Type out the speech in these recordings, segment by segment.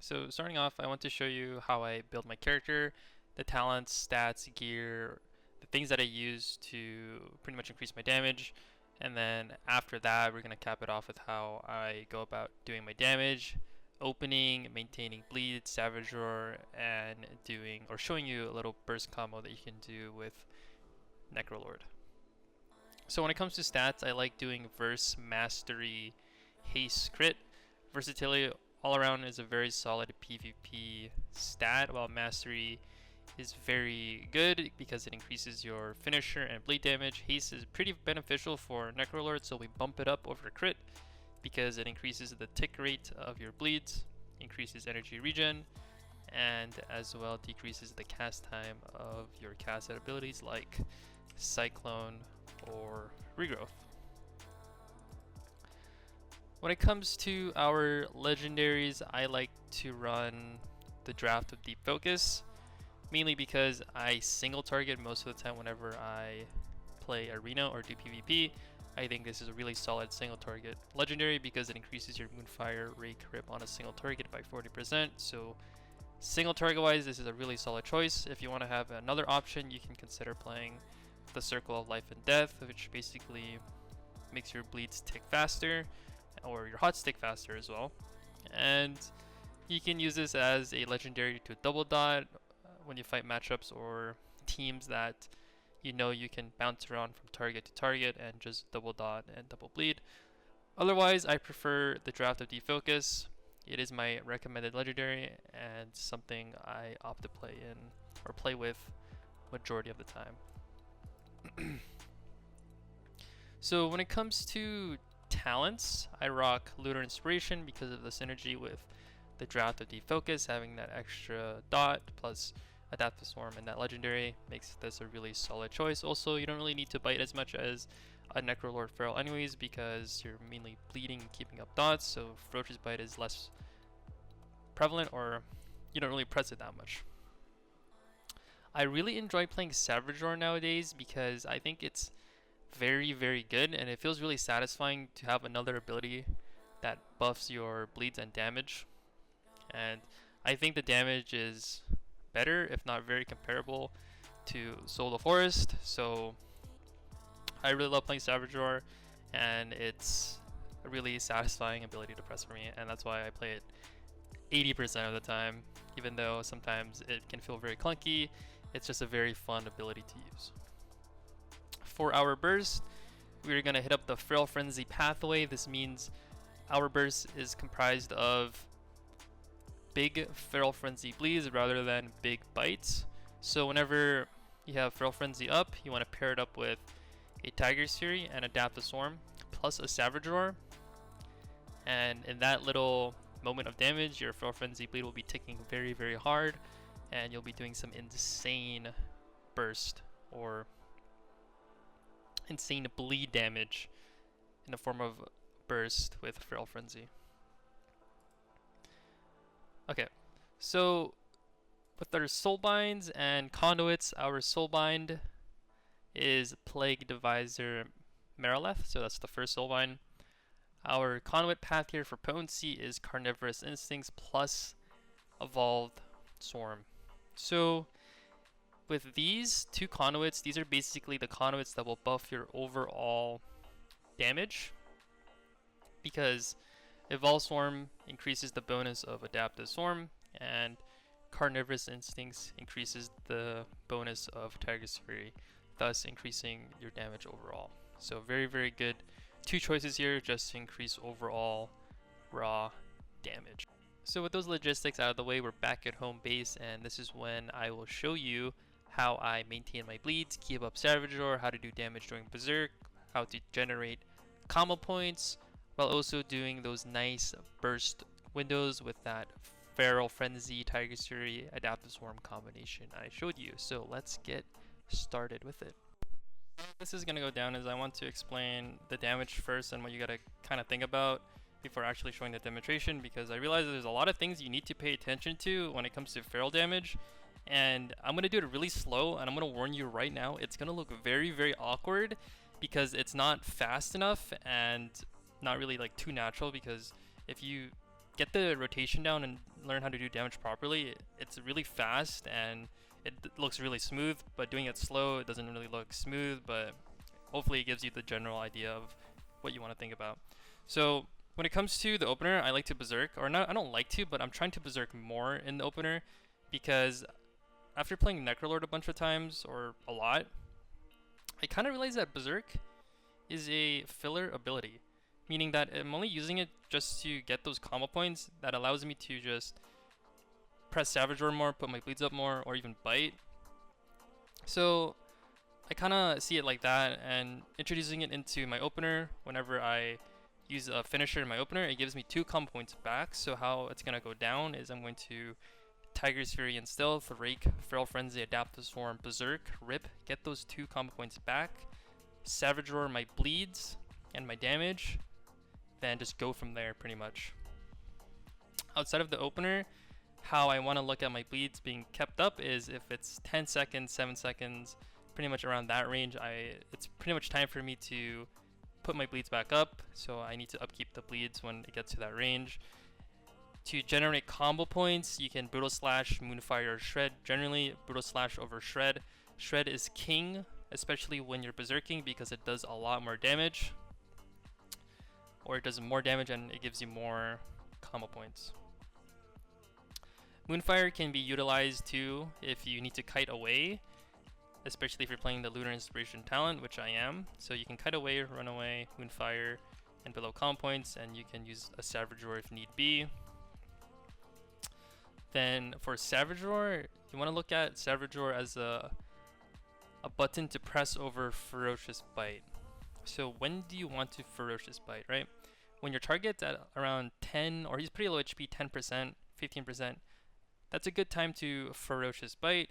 So starting off, I want to show you how I build my character, the talents, stats, gear, the things that I use to pretty much increase my damage. And then after that, we're going to cap it off with how I go about doing my damage, opening, maintaining bleed, savage roar, and doing or showing you a little burst combo that you can do with Necrolord. So when it comes to stats, I like doing verse, mastery, haste, crit. Versatility all around is a very solid PvP stat, while mastery is very good because it increases your finisher and bleed damage. Haste is pretty beneficial for Necrolord, so we bump it up over crit because it increases the tick rate of your bleeds, increases energy regen, and as well decreases the cast time of your cast abilities like Cyclone or Regrowth. When it comes to our legendaries, I like to run the draft of Deep Focus, mainly because I single target most of the time whenever I play Arena or do PvP. I think this is a really solid single target legendary because it increases your Moonfire, Rake, Rip on a single target by 40%. So single target wise, this is a really solid choice. If you want to have another option, you can consider playing the Circle of Life and Death, which basically makes your bleeds tick faster, or your hot stick faster as well. And you can use this as a legendary to double dot when you fight matchups or teams that you know you can bounce around from target to target and just double dot and double bleed. Otherwise, I prefer the draft of Defocus. It is my recommended legendary and something I opt to play in or play with majority of the time. So when it comes to talents, I rock Looter Inspiration because of the synergy with the draft of Defocus. Having that extra dot plus Adaptive Swarm and that legendary makes this a really solid choice. Also, you don't really need to bite as much as a Necrolord Feral anyways because you're mainly bleeding and keeping up dots, so Ferocious Bite is less prevalent, or you don't really press it that much. I really enjoy playing Savage Roar nowadays because I think it's very, very good, and it feels really satisfying to have another ability that buffs your bleeds and damage. And I think the damage is better, if not very comparable, to Soul of Forest. So I really love playing Savage Roar, and it's a really satisfying ability to press for me, and that's why I play it 80% of the time. Even though sometimes it can feel very clunky, it's just a very fun ability to use. For our burst, we're going to hit up the Feral Frenzy pathway. This means our burst is comprised of big Feral Frenzy bleeds rather than big bites. So whenever you have Feral Frenzy up, you want to pair it up with a Tiger's Fury and Adaptive Swarm plus a Savage Roar. And in that little moment of damage, your Feral Frenzy bleed will be ticking very, very hard, and you'll be doing some insane burst or insane bleed damage in the form of burst with Feral Frenzy. Okay, so with our Soulbinds and Conduits, our Soulbind is Plague Divisor Merileth, so that's the first Soulbind. Our Conduit path here for potency is Carnivorous Instincts plus Evolved Swarm. So with these two conduits, these are basically the conduits that will buff your overall damage, because Evolved Swarm increases the bonus of Adaptive Swarm, and Carnivorous Instincts increases the bonus of Tiger's Fury, thus increasing your damage overall. So very, very good. Two choices here just to increase overall raw damage. So with those logistics out of the way, we're back at home base, and this is when I will show you how I maintain my bleeds, keep up Savage Roar, how to do damage during Berserk, how to generate combo points, while also doing those nice burst windows with that Feral Frenzy, Tiger's Fury, Adaptive Swarm combination I showed you. So let's get started with it. This is going to go down is I want to explain the damage first and what you got to kind of think about before actually showing the demonstration, because I realize that there's a lot of things you need to pay attention to when it comes to feral damage, and I'm going to do it really slow, and I'm going to warn you right now, it's going to look very, very awkward because it's not fast enough and not really like too natural, because if you get the rotation down and learn how to do damage properly, it's really fast and it looks really smooth, but doing it slow, it doesn't really look smooth, but hopefully it gives you the general idea of what you want to think about. So when it comes to the opener, I like to Berserk, or not, I don't like to, but I'm trying to Berserk more in the opener, because after playing Necrolord a bunch of times, or a lot, I kind of realized that Berserk is a filler ability, meaning that I'm only using it just to get those combo points that allows me to just press Savage Roar more, put my bleeds up more, or even bite. So I kind of see it like that, and introducing it into my opener, whenever I use a finisher in my opener, it gives me 2 combo points back. So how it's going to go down is I'm going to Tiger's Fury and Stealth, Rake, Feral Frenzy, Adaptive Swarm, Berserk, Rip, get those 2 combo points back, Savage Roar my bleeds and my damage, then just go from there pretty much. Outside of the opener, how I want to look at my bleeds being kept up is if it's 10 seconds, 7 seconds, pretty much around that range, it's pretty much time for me to put my bleeds back up, so I need to upkeep the bleeds when it gets to that range. To generate combo points, you can Brutal Slash, Moonfire, or Shred. Generally, Brutal Slash over Shred. Shred is king, especially when you're berserking, because it does a lot more damage. Or it does more damage and it gives you more combo points. Moonfire can be utilized too if you need to kite away, especially if you're playing the Lunar Inspiration talent, which I am. So you can kite away, run away, Moonfire, and below combo points, and you can use a Savage Roar if need be. Then for Savage Roar, you want to look at Savage Roar as a button to press over Ferocious Bite. So when do you want to Ferocious Bite, right? When your target's at around 10, or he's pretty low HP, 10%, 15%, that's a good time to Ferocious Bite.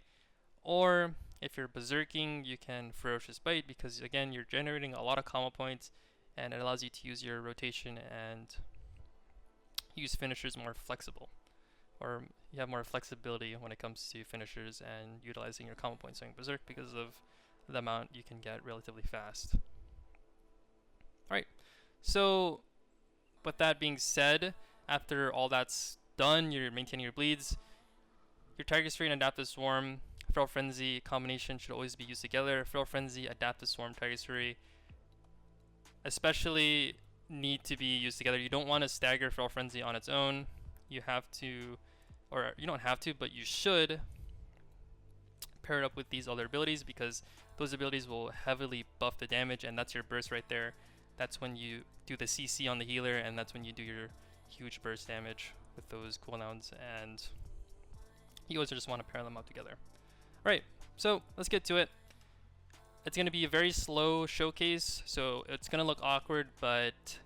Or if you're berserking, you can Ferocious Bite, because again, you're generating a lot of combo points and it allows you to use your rotation and use finishers more flexible. Or you have more flexibility when it comes to finishers and utilizing your combo points during Berserk because of the amount you can get relatively fast. Alright, so with that being said, after all that's done, you're maintaining your bleeds, your Tiger's Fury and Adaptive Swarm, Feral Frenzy combination should always be used together. Feral Frenzy, Adaptive Swarm, Tiger's Fury especially need to be used together. You don't want to stagger Feral Frenzy on its own. You have to, or you don't have to, but you should pair it up with these other abilities, because those abilities will heavily buff the damage, and that's your burst right there. That's when you do the CC on the healer, and that's when you do your huge burst damage with those cooldowns, and you always just want to pair them up together. Alright, so let's get to it. It's going to be a very slow showcase, so it's going to look awkward, but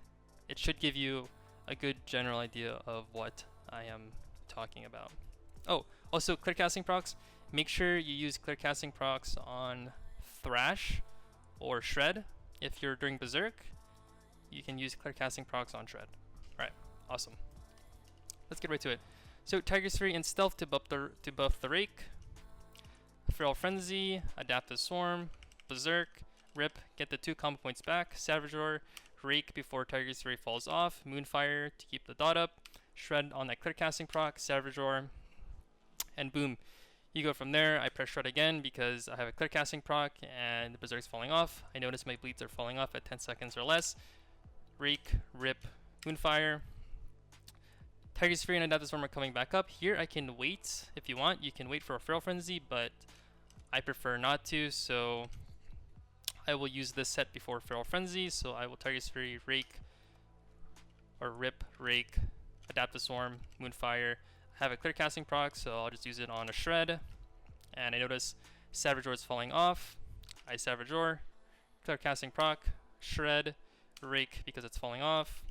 it should give you a good general idea of what I am talking about. Oh, also Clearcasting procs. Make sure you use Clearcasting procs on Thrash or Shred. If you're doing Berserk, you can use Clearcasting procs on Shred. Alright, awesome. Let's get right to it. So Tiger's Fury and Stealth to buff the Rake. Feral Frenzy, Adaptive Swarm, Berserk, Rip, get the 2 combo points back. Savage Roar, Rake before Tiger's Fury falls off. Moonfire to keep the dot up. Shred on that Clearcasting proc, Savage Roar, and boom. You go from there. I press Shred again because I have a Clearcasting proc and the Berserk's falling off. I notice my bleeds are falling off at 10 seconds or less. Rake, Rip, Moonfire. Tiger's Fury and Adaptive Swarm are coming back up. Here I can wait if you want. You can wait for a Feral Frenzy, but I prefer not to, so I will use this set before Feral Frenzy. So I will Tiger's Fury, Rake, or Rip, Rake, Adaptive Swarm, Moonfire. I have a Clearcasting proc, so I'll just use it on a Shred. And I notice Savage Roar is falling off. I Savage Roar, Clearcasting proc, Shred, Rake because it's falling off,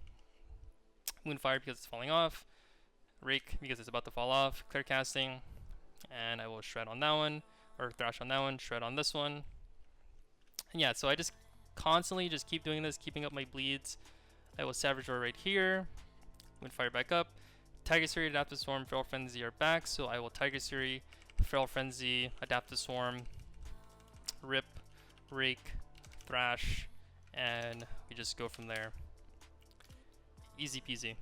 Moonfire because it's falling off, Rake because it's about to fall off, Clearcasting, and I will Shred on that one, or Thrash on that one, Shred on this one. And yeah, so I just constantly just keep doing this, keeping up my bleeds. I will Savage Roar right here, Moonfire back up. Tiger's Fury, Adaptive Swarm, Feral Frenzy are back, so I will Tiger's Fury, Feral Frenzy, Adaptive Swarm, Rip, Rake, Thrash, and we just go from there. Easy peasy.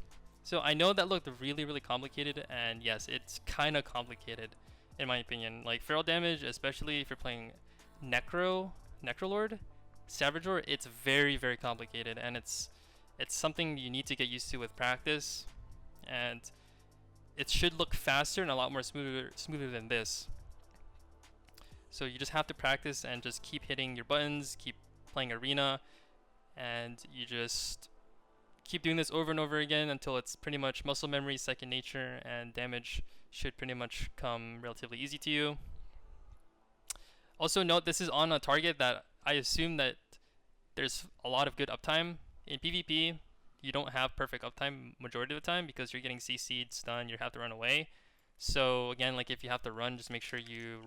So I know that looked really, really complicated, and yes, it's kind of complicated in my opinion. Like feral damage, especially if you're playing Necrolord, Savage Roar, it's very, very complicated, and it's something you need to get used to with practice, and it should look faster and a lot more smoother than this. So you just have to practice and just keep hitting your buttons, keep playing arena, and you just keep doing this over and over again until it's pretty much muscle memory, second nature, and damage should pretty much come relatively easy to you. Also note this is on a target that I assume that there's a lot of good uptime. In PvP, you don't have perfect uptime majority of the time because you're getting CC'd, stunned, you have to run away. So again, like if you have to run, just make sure you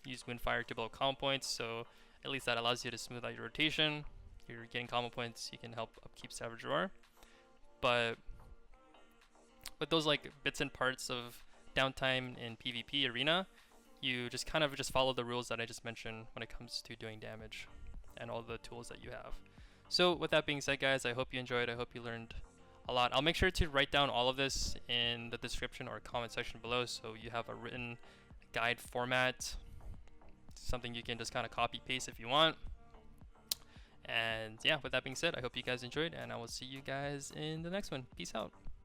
use Moonfire to build combo points, so at least that allows you to smooth out your rotation. You're getting combo points, you can help upkeep Savage Roar. But with those like bits and parts of downtime in PvP arena, you just kind of just follow the rules that I just mentioned when it comes to doing damage and all the tools that you have. So with that being said, guys, I hope you enjoyed. I hope you learned a lot. I'll make sure to write down all of this in the description or comment section below, so you have a written guide format, something you can just kind of copy paste if you want. And yeah, with that being said, I hope you guys enjoyed, and I will see you guys in the next one. Peace out.